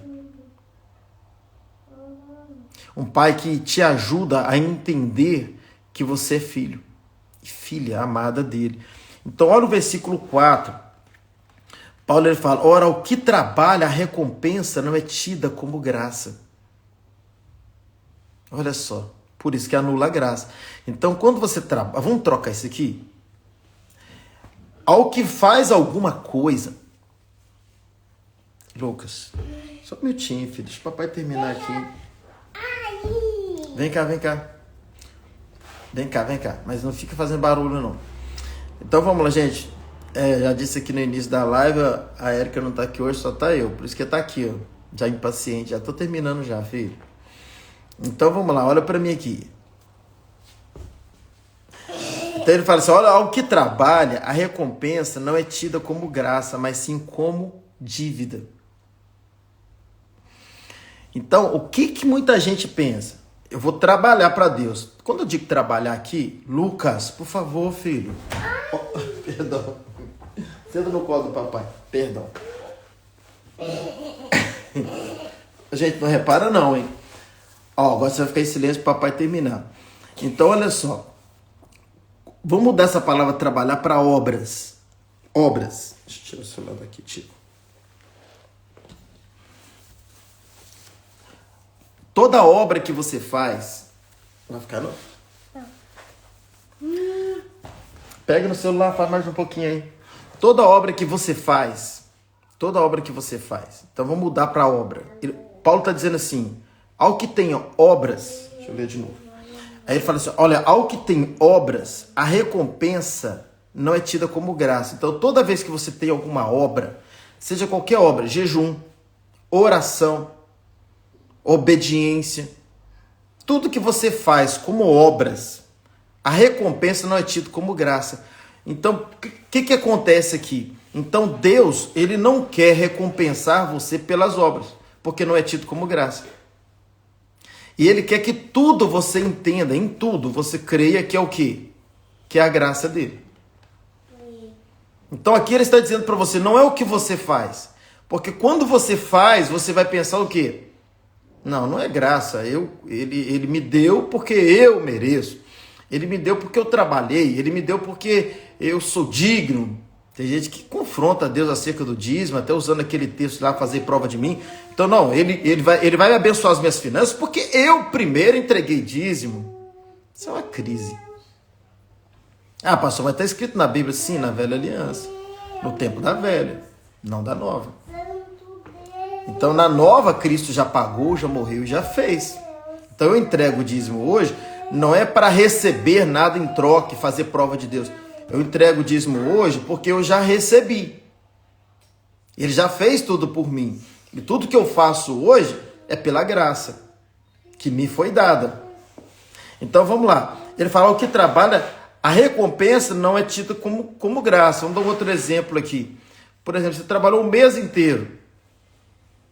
Um Pai que te ajuda a entender que você é filho e filha amada dele. Então, olha o versículo 4. Paulo ele fala, ora, o que trabalha, a recompensa não é tida como graça. Olha só, por isso que anula a graça. Então, quando você trabalha, vamos trocar isso aqui? Ao que faz alguma coisa. Lucas, só um minutinho, filho, deixa o papai terminar aqui. Vem cá. Vem cá, mas não fica fazendo barulho não. Então vamos lá, gente. Já disse aqui no início da live, a Érica não tá aqui hoje, só tá eu. Por isso que tá aqui, ó, já impaciente. Já tô terminando já, filho. Então vamos lá, olha pra mim aqui. Então ele fala assim, olha, ao que trabalha, a recompensa não é tida como graça, mas sim como dívida. Então, o que muita gente pensa? Eu vou trabalhar para Deus. Quando eu digo trabalhar aqui, Lucas, por favor, filho. Oh, perdão. Senta no colo do papai. Perdão. Gente, não repara não, hein? Ó, agora você vai ficar em silêncio para o papai terminar. Então, olha só. Vamos mudar essa palavra trabalhar para obras. Obras. Deixa eu tirar o celular daqui, tira. Toda obra que você faz... Vai ficar não? Não. Pega no celular, faz mais um pouquinho aí. Toda obra que você faz. Então vamos mudar para obra. Paulo está dizendo assim, ao que tem obras... Deixa eu ler de novo. Aí ele fala assim, olha, ao que tem obras, a recompensa não é tida como graça. Então toda vez que você tem alguma obra, seja qualquer obra, jejum, oração, obediência, tudo que você faz como obras, a recompensa não é tida como graça. Então, o que acontece aqui? Então, Deus, ele não quer recompensar você pelas obras, porque não é tido como graça. E ele quer que tudo você entenda, em tudo você creia que é o quê? Que é a graça dele. Então, aqui ele está dizendo para você, não é o que você faz, porque quando você faz, você vai pensar o quê? Não é graça. Ele me deu porque eu mereço. Ele me deu porque eu trabalhei. Ele me deu porque eu sou digno. Tem gente que confronta Deus acerca do dízimo, até usando aquele texto lá, fazer prova de mim. Então, não, ele vai me abençoar as minhas finanças porque eu primeiro entreguei dízimo. Isso é uma crise. Ah, pastor, mas está escrito na Bíblia, sim, na velha aliança. No tempo da velha, não da nova. Então, na nova, Cristo já pagou, já morreu e já fez. Então, eu entrego o dízimo hoje, não é para receber nada em troca e fazer prova de Deus. Eu entrego o dízimo hoje porque eu já recebi. Ele já fez tudo por mim. E tudo que eu faço hoje é pela graça que me foi dada. Então, vamos lá. Ele fala, o que trabalha, a recompensa não é tida como graça. Vamos dar um outro exemplo aqui. Por exemplo, você trabalhou um mês inteiro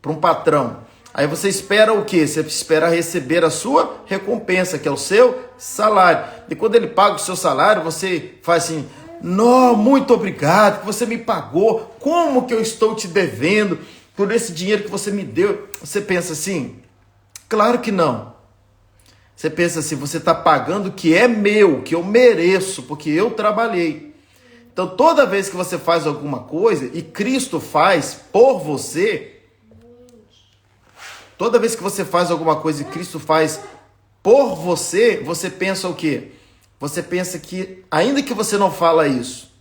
para um patrão. Aí você espera o quê? Você espera receber a sua recompensa, que é o seu salário. E quando ele paga o seu salário, você faz assim, não, muito obrigado, que você me pagou. Como que eu estou te devendo por esse dinheiro que você me deu? Você pensa assim, Claro que não. Você pensa assim, você está pagando o que é meu, que eu mereço, porque eu trabalhei. Então, toda vez que você faz alguma coisa, e Cristo faz por você, toda vez que você faz alguma coisa e Cristo faz por você, você pensa o quê? Você pensa que, ainda que você não fala isso,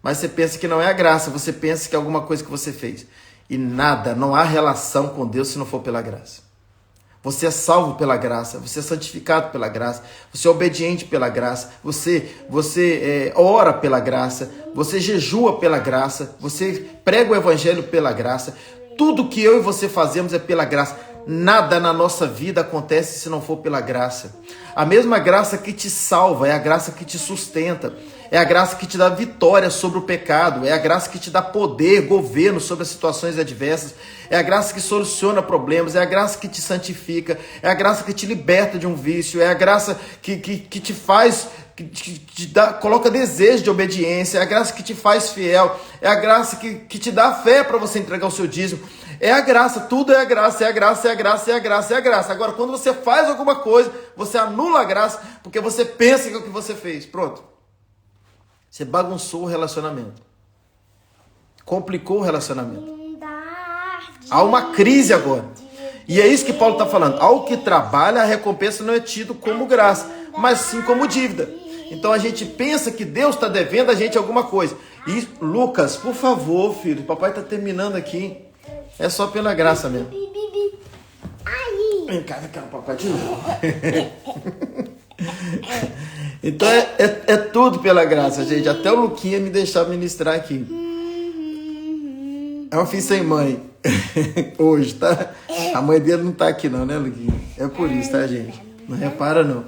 mas você pensa que não é a graça, você pensa que é alguma coisa que você fez. E nada, não há relação com Deus se não for pela graça. Você é salvo pela graça, você é santificado pela graça, você é obediente pela graça, você ora pela graça, você jejua pela graça, você prega o evangelho pela graça. Tudo que eu e você fazemos é pela graça. Nada na nossa vida acontece se não for pela graça. A mesma graça que te salva é a graça que te sustenta, é a graça que te dá vitória sobre o pecado, é a graça que te dá poder, governo sobre as situações adversas, é a graça que soluciona problemas, é a graça que te santifica, é a graça que te liberta de um vício, é a graça que te faz, que te dá, coloca desejo de obediência, é a graça que te faz fiel, é a graça que te dá fé para você entregar o seu dízimo. É a graça, tudo é a graça, é a graça, é a graça, é a graça, é a graça. Agora, quando você faz alguma coisa, você anula a graça, porque você pensa que é o que você fez. Pronto. Você bagunçou o relacionamento. Complicou o relacionamento. Há uma crise agora. E é isso que Paulo está falando. Ao que trabalha, a recompensa não é tido como graça, mas sim como dívida. Então a gente pensa que Deus está devendo a gente alguma coisa. E Lucas, por favor, filho, papai está terminando aqui. É só pela graça mesmo. Vem cá, papai de novo. Então é tudo pela graça, gente. Até o Luquinha me deixar ministrar aqui. É um filho sem mãe. Hoje, tá? A mãe dele não tá aqui não, né, Luquinha? É por isso, tá, gente? Não repara, não.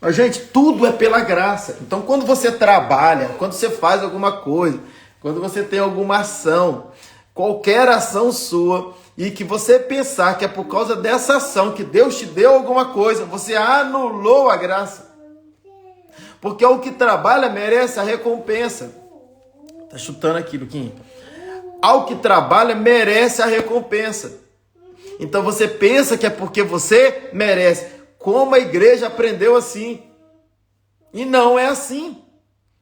Mas, gente, tudo é pela graça. Então, quando você trabalha, quando você faz alguma coisa, quando você tem alguma ação, qualquer ação sua, e que você pensar que é por causa dessa ação que Deus te deu alguma coisa, você anulou a graça. Porque o que trabalha merece a recompensa. Tá chutando aqui, Luquinha. Ao que trabalha merece a recompensa. Então você pensa que é porque você merece. Como a igreja aprendeu assim. E não é assim.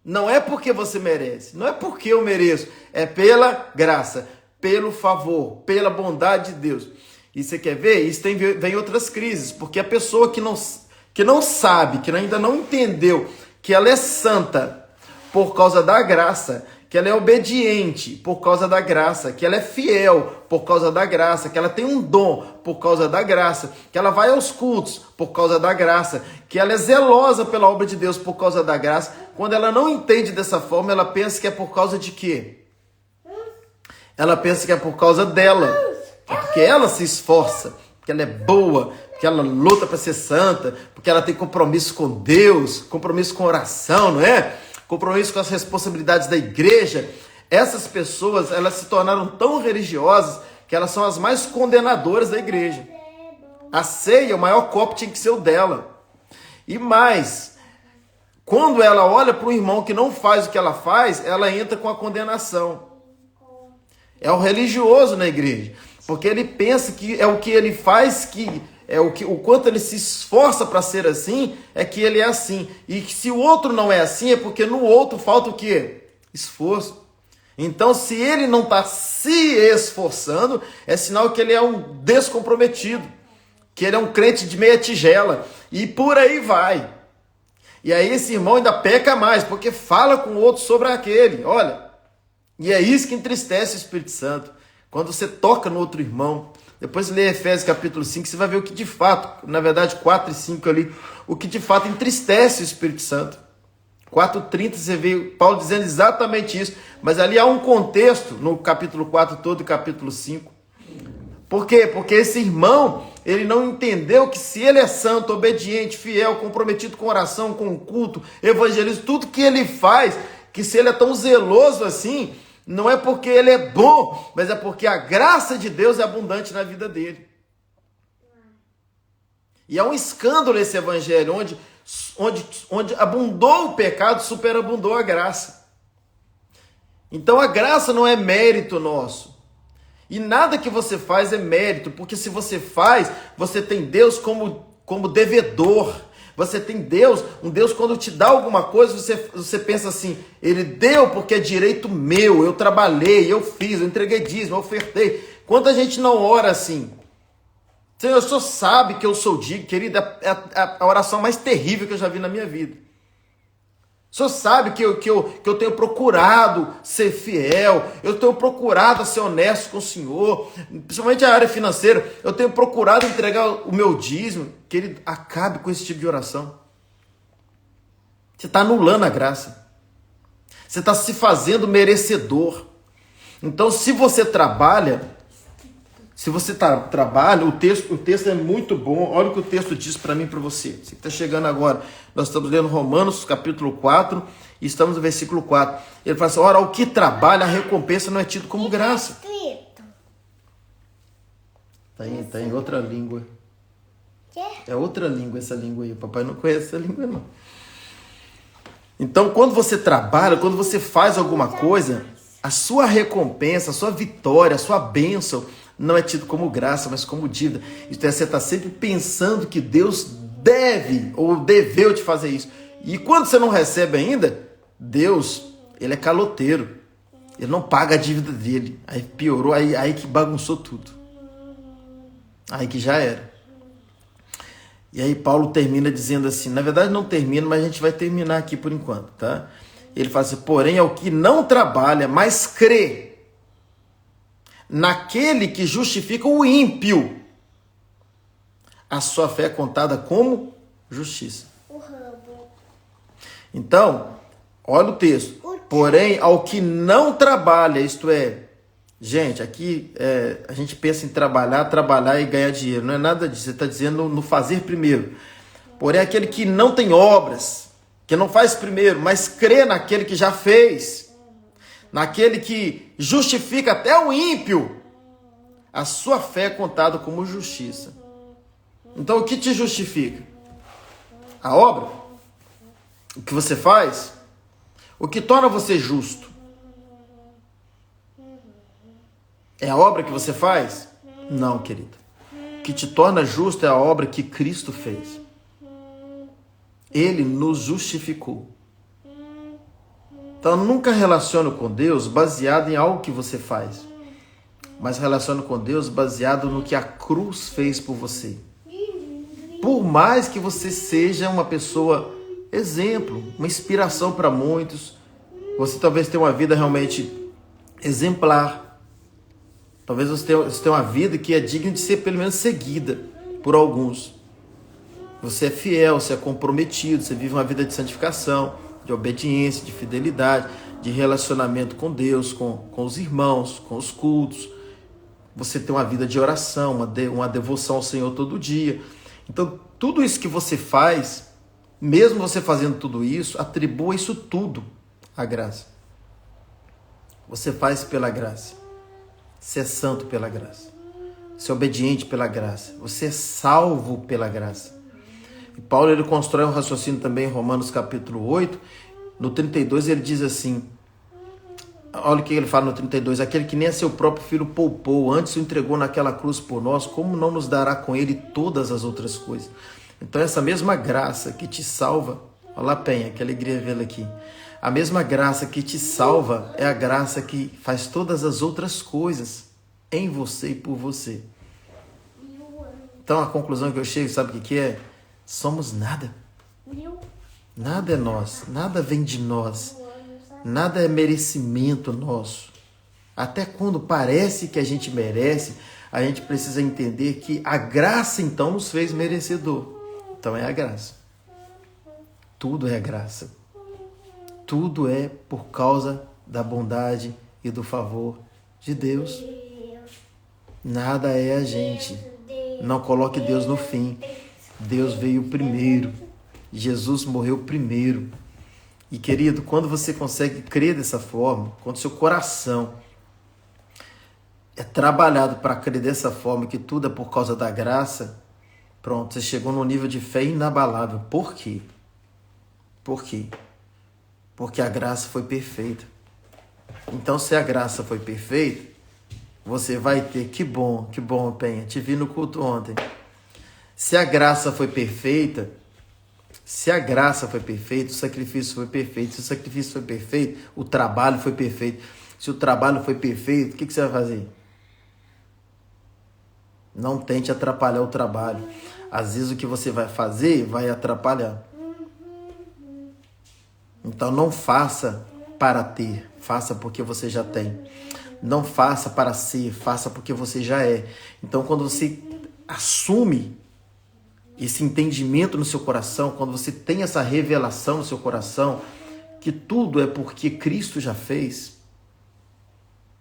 Não é porque você merece. Não é porque eu mereço. É pela graça, pelo favor, pela bondade de Deus. E você quer ver? Isso vem outras crises. Porque a pessoa que não sabe, que ainda não entendeu que ela é santa por causa da graça, que ela é obediente por causa da graça, que ela é fiel por causa da graça, que ela tem um dom por causa da graça, que ela vai aos cultos por causa da graça, que ela é zelosa pela obra de Deus por causa da graça. Quando ela não entende dessa forma, ela pensa que é por causa de quê? Ela pensa que é por causa dela, é porque ela se esforça, porque ela é boa, porque ela luta para ser santa, porque ela tem compromisso com Deus, compromisso com oração, não é? Compromisso com as responsabilidades da igreja. Essas pessoas, elas se tornaram tão religiosas que elas são as mais condenadoras da igreja. A ceia, o maior copo tinha que ser o dela. E mais, quando ela olha para o irmão que não faz o que ela faz, ela entra com a condenação. É o religioso na igreja, porque ele pensa que é o que ele faz que... o quanto ele se esforça para ser assim, é que ele é assim. E que se o outro não é assim, é porque no outro falta o quê? Esforço. Então, se ele não está se esforçando, é sinal que ele é um descomprometido, que ele é um crente de meia tigela, e por aí vai. E aí esse irmão ainda peca mais, porque fala com o outro sobre aquele, olha. E é isso que entristece o Espírito Santo. Quando você toca no outro irmão, depois lê Efésios capítulo 5, você vai ver o que de fato, na verdade 4 e 5 ali, o que de fato entristece o Espírito Santo. 4:30 você vê Paulo dizendo exatamente isso, mas ali há um contexto no capítulo 4 todo e capítulo 5. Por quê? Porque esse irmão, ele não entendeu que se ele é santo, obediente, fiel, comprometido com oração, com culto, evangelismo, tudo que ele faz, que se ele é tão zeloso assim, não é porque ele é bom, mas é porque a graça de Deus é abundante na vida dele. E é um escândalo esse evangelho, onde abundou o pecado, superabundou a graça. Então a graça não é mérito nosso. E nada que você faz é mérito, porque se você faz, você tem Deus como devedor. Você tem Deus, um Deus quando te dá alguma coisa, você pensa assim, ele deu porque é direito meu, eu trabalhei, eu fiz, eu entreguei dízimo, eu ofertei. Quanta gente não ora assim? Senhor, o Senhor sabe que eu sou digno, querida, é a oração mais terrível que eu já vi na minha vida. O Senhor sabe que eu tenho procurado ser fiel, eu tenho procurado ser honesto com o Senhor, principalmente a área financeira, eu tenho procurado entregar o meu dízimo. Querido, acabe com esse tipo de oração. Você está anulando a graça. Você está se fazendo merecedor. Então, se você trabalha, o texto é muito bom. Olha o que o texto diz para mim e para você. Você que está chegando agora. Nós estamos lendo Romanos, capítulo 4, e estamos no versículo 4. Ele fala assim, ora, o que trabalha, a recompensa não é tido como graça. Está em outra língua. É outra língua essa língua aí. O papai não conhece essa língua, não. Então, quando você trabalha, quando você faz alguma coisa, a sua recompensa, a sua vitória, a sua bênção não é tido como graça, mas como dívida. Isto é, você está sempre pensando que Deus deve ou deveu te fazer isso. E quando você não recebe ainda, Deus, ele é caloteiro. Ele não paga a dívida dele. Aí piorou, aí que bagunçou tudo. Aí que já era. E aí Paulo termina dizendo assim, na verdade não termina, mas a gente vai terminar aqui por enquanto, tá? Ele fala assim, porém ao que não trabalha, mas crê naquele que justifica o ímpio, a sua fé é contada como justiça. Então, olha o texto. Porém, ao que não trabalha, isto é, gente, aqui a gente pensa em trabalhar e ganhar dinheiro. Não é nada disso, você está dizendo no fazer primeiro. Porém, aquele que não tem obras, que não faz primeiro, mas crê naquele que já fez, naquele que justifica até o ímpio, a sua fé é contada como justiça. Então, o que te justifica? A obra? O que você faz? O que torna você justo? É a obra que você faz? Não, querido. O que te torna justo é a obra que Cristo fez. Ele nos justificou. Então, nunca relacione com Deus baseado em algo que você faz, mas relacione com Deus baseado no que a cruz fez por você. Por mais que você seja uma pessoa exemplo, uma inspiração para muitos, você talvez tenha uma vida realmente exemplar. Talvez você tenha uma vida que é digna de ser pelo menos seguida por alguns. Você é fiel, você é comprometido, você vive uma vida de santificação, de obediência, de fidelidade, de relacionamento com Deus, com os irmãos, com os cultos. Você tem uma vida de oração, uma devoção ao Senhor todo dia. Então, tudo isso que você faz, mesmo você fazendo tudo isso, atribua isso tudo à graça. Você faz pela graça. Você é santo pela graça. Você é obediente pela graça. Você é salvo pela graça. E Paulo ele constrói um raciocínio também em Romanos capítulo 8. No 32 ele diz assim, olha o que ele fala no 32, aquele que nem a seu próprio filho poupou, antes o entregou naquela cruz por nós, como não nos dará com ele todas as outras coisas? Então essa mesma graça que te salva, olha lá Penha, que alegria vê-la aqui, a mesma graça que te salva é a graça que faz todas as outras coisas em você e por você. Então a conclusão que eu chego, sabe o que é? Somos nada. Nada é nós, nada vem de nós. Nada é merecimento nosso. Até quando parece que a gente merece, a gente precisa entender que a graça então nos fez merecedor. Então é a graça. Tudo é a graça. Tudo é por causa da bondade e do favor de Deus. Nada é a gente. Não coloque Deus no fim. Deus veio primeiro. Jesus morreu primeiro. E querido, quando você consegue crer dessa forma, quando seu coração é trabalhado para crer dessa forma, que tudo é por causa da graça, pronto, você chegou num nível de fé inabalável. Por quê? Por quê? Porque a graça foi perfeita. Então, se a graça foi perfeita, você vai ter. Que bom, Penha. Te vi no culto ontem. Se a graça foi perfeita, o sacrifício foi perfeito. Se o sacrifício foi perfeito, o trabalho foi perfeito. Se o trabalho foi perfeito, o que você vai fazer? Não tente atrapalhar o trabalho. Às vezes o que você vai fazer vai atrapalhar. Então não faça para ter, faça porque você já tem. Não faça para ser, faça porque você já é. Então quando você assume esse entendimento no seu coração, quando você tem essa revelação no seu coração, que tudo é porque Cristo já fez,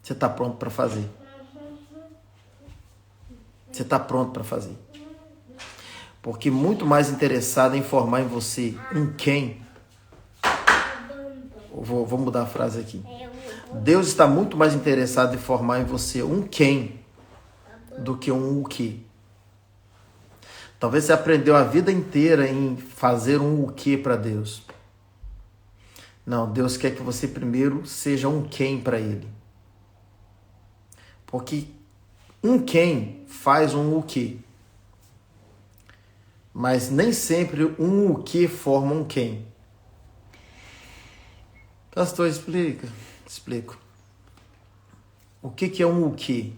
você está pronto para fazer. Você está pronto para fazer. Porque muito mais interessado em formar em você um quem. Vou mudar a frase aqui. Deus está muito mais interessado em formar em você um quem do que um o que. Talvez você aprendeu a vida inteira em fazer um o que para Deus. Não, Deus quer que você primeiro seja um quem para Ele. Porque um quem faz um o que. Mas nem sempre um o que forma um quem. Pastor, explica. Explico. O que é um o que?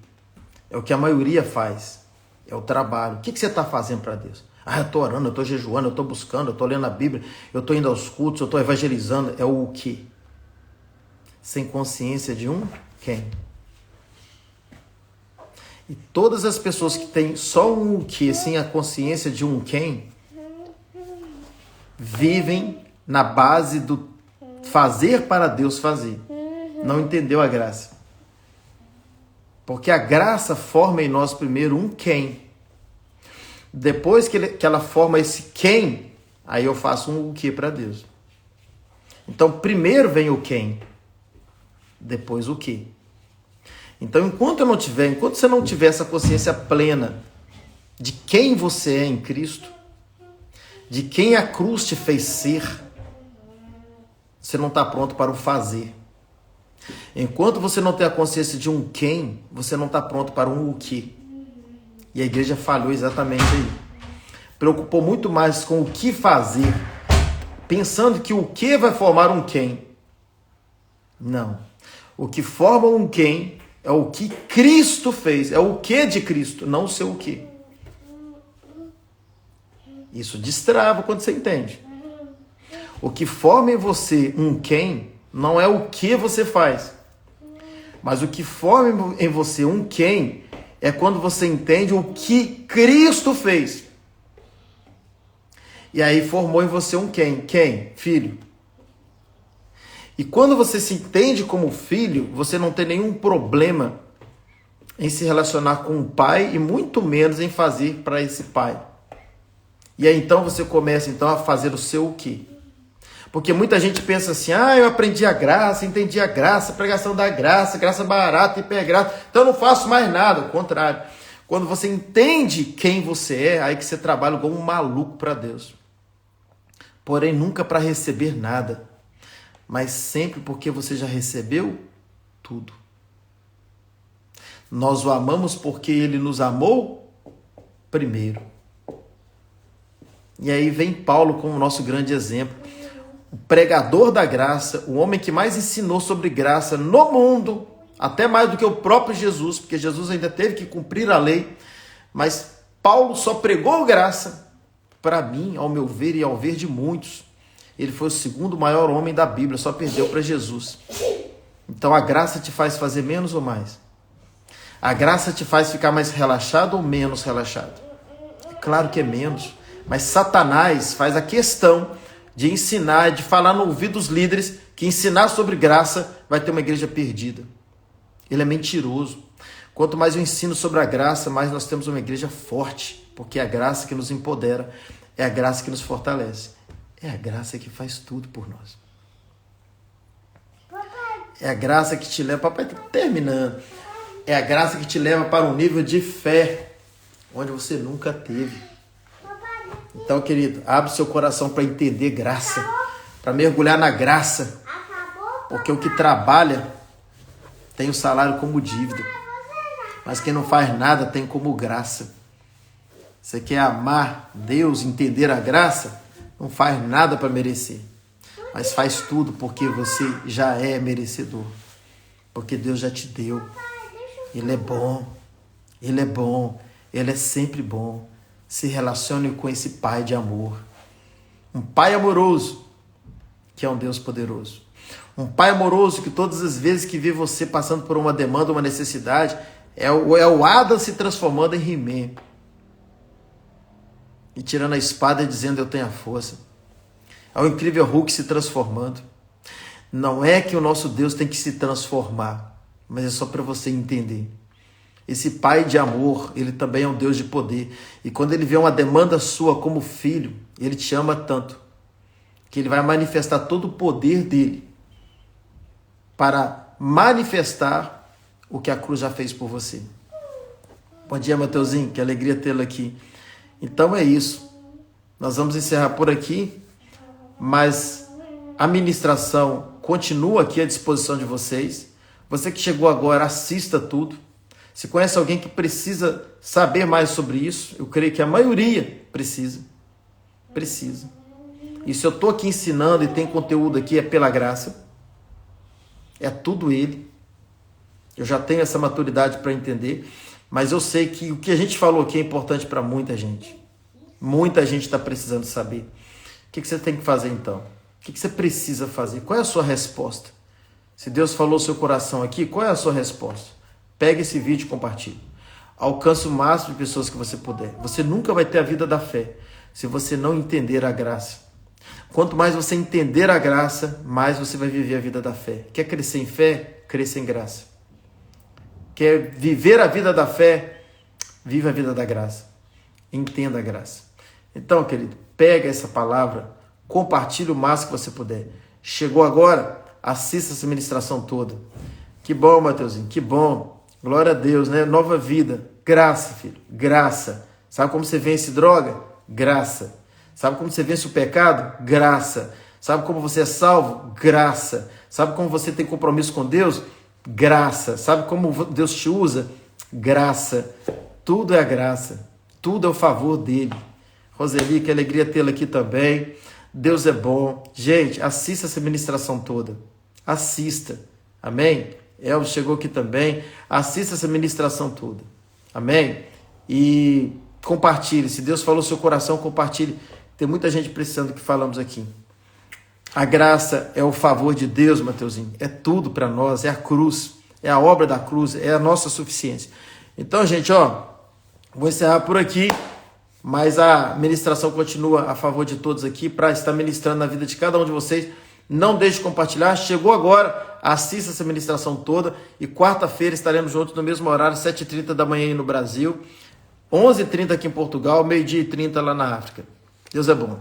É o que a maioria faz. É o trabalho. O que você está fazendo para Deus? Eu estou orando, eu estou jejuando, eu estou buscando, eu estou lendo a Bíblia, eu estou indo aos cultos, eu estou evangelizando. É o que? Sem consciência de um quem. E todas as pessoas que têm só um o que, sem a consciência de um quem, vivem na base do fazer para Deus fazer. Não entendeu a graça. Porque a graça forma em nós primeiro um quem. Depois que ela forma esse quem, aí eu faço um o que para Deus. Então primeiro vem o quem, depois o que. Então enquanto você não tiver essa consciência plena de quem você é em Cristo, de quem a cruz te fez ser, você não está pronto para o fazer. Enquanto você não tem a consciência de um quem, você não está pronto para um o que. E a igreja falhou exatamente aí. Preocupou muito mais com o que fazer, pensando que o que vai formar um quem. Não. O que forma um quem é o que Cristo fez, é o que de Cristo, não o seu o que. Isso destrava quando você entende. O que forma em você um quem não é o que você faz. Mas o que forma em você um quem é quando você entende o que Cristo fez. E aí formou em você um quem? Quem? Filho. E quando você se entende como filho, você não tem nenhum problema em se relacionar com o pai e muito menos em fazer para esse pai. E aí então você começa então a fazer o seu o quê? Porque muita gente pensa assim, eu aprendi a graça, entendi a graça, pregação da graça, graça barata, hipergraça, então eu não faço mais nada. Ao contrário, quando você entende quem você é, aí que você trabalha igual um maluco para Deus. Porém, nunca para receber nada, mas sempre porque você já recebeu tudo. Nós o amamos porque Ele nos amou primeiro. E aí vem Paulo como nosso grande exemplo. O pregador da graça, o homem que mais ensinou sobre graça no mundo, até mais do que o próprio Jesus, porque Jesus ainda teve que cumprir a lei, mas Paulo só pregou graça, para mim, ao meu ver e ao ver de muitos. Ele foi o segundo maior homem da Bíblia, só perdeu para Jesus. Então a graça te faz fazer menos ou mais? A graça te faz ficar mais relaxado ou menos relaxado? É claro que é menos, mas Satanás faz a questão de ensinar, de falar no ouvido dos líderes que ensinar sobre graça vai ter uma igreja perdida. Ele é mentiroso. Quanto mais eu ensino sobre a graça, mais nós temos uma igreja forte, porque é a graça que nos empodera, é a graça que nos fortalece, é a graça que faz tudo por nós. É a graça que te leva, papai está terminando, é a graça que te leva para um nível de fé, onde você nunca teve. Então, querido, abre seu coração para entender graça, para mergulhar na graça, porque o que trabalha tem o salário como dívida. Mas quem não faz nada tem como graça. Você quer amar Deus, entender a graça? Não faz nada para merecer. Mas faz tudo porque você já é merecedor. Porque Deus já te deu. Ele é bom. Ele é bom. Ele é sempre bom. Se relacione com esse Pai de amor. Um Pai amoroso, que é um Deus poderoso. Um Pai amoroso que todas as vezes que vê você passando por uma demanda, uma necessidade, é o Adam se transformando em He-Man. E tirando a espada e dizendo, eu tenho a força. É o incrível Hulk se transformando. Não é que o nosso Deus tem que se transformar, mas é só para você entender. Esse Pai de amor, ele também é um Deus de poder. E quando ele vê uma demanda sua como filho, ele te ama tanto, que ele vai manifestar todo o poder dele para manifestar o que a cruz já fez por você. Bom dia, Mateuzinho, que alegria tê-lo aqui. Então é isso. Nós vamos encerrar por aqui, mas a ministração continua aqui à disposição de vocês. Você que chegou agora, assista tudo. Se conhece alguém que precisa saber mais sobre isso, eu creio que a maioria precisa. E se eu estou aqui ensinando e tem conteúdo aqui, é pela graça. É tudo ele. Eu já tenho essa maturidade para entender. Mas eu sei que o que a gente falou aqui é importante para muita gente. Muita gente está precisando saber. O que você tem que fazer então? O que você precisa fazer? Qual é a sua resposta? Se Deus falou seu coração aqui, qual é a sua resposta? Pega esse vídeo e compartilhe. Alcance o máximo de pessoas que você puder. Você nunca vai ter a vida da fé se você não entender a graça. Quanto mais você entender a graça, mais você vai viver a vida da fé. Quer crescer em fé? Cresça em graça. Quer viver a vida da fé? Viva a vida da graça. Entenda a graça. Então, querido, pega essa palavra, compartilhe o máximo que você puder. Chegou agora? Assista essa ministração toda. Que bom, Mateuzinho, que bom. Glória a Deus, né? Nova vida. Graça, filho. Graça. Sabe como você vence droga? Graça. Sabe como você vence o pecado? Graça. Sabe como você é salvo? Graça. Sabe como você tem compromisso com Deus? Graça. Sabe como Deus te usa? Graça. Tudo é a graça. Tudo é o favor dele. Roseli, que alegria tê-la aqui também. Deus é bom. Gente, assista essa ministração toda. Assista. Amém? Elvis chegou aqui também. Assista essa ministração toda. Amém? E compartilhe. Se Deus falou seu coração, compartilhe. Tem muita gente precisando do que falamos aqui. A graça é o favor de Deus, Mateuzinho. É tudo para nós. É a cruz. É a obra da cruz. É a nossa suficiência. Então, gente, vou encerrar por aqui. Mas a ministração continua a favor de todos aqui para estar ministrando na vida de cada um de vocês. Não deixe de compartilhar. Chegou agora, assista essa ministração toda. E quarta-feira estaremos juntos no mesmo horário, 7h30 da manhã aí no Brasil, 11h30 aqui em Portugal, 12h30 lá na África. Deus é bom.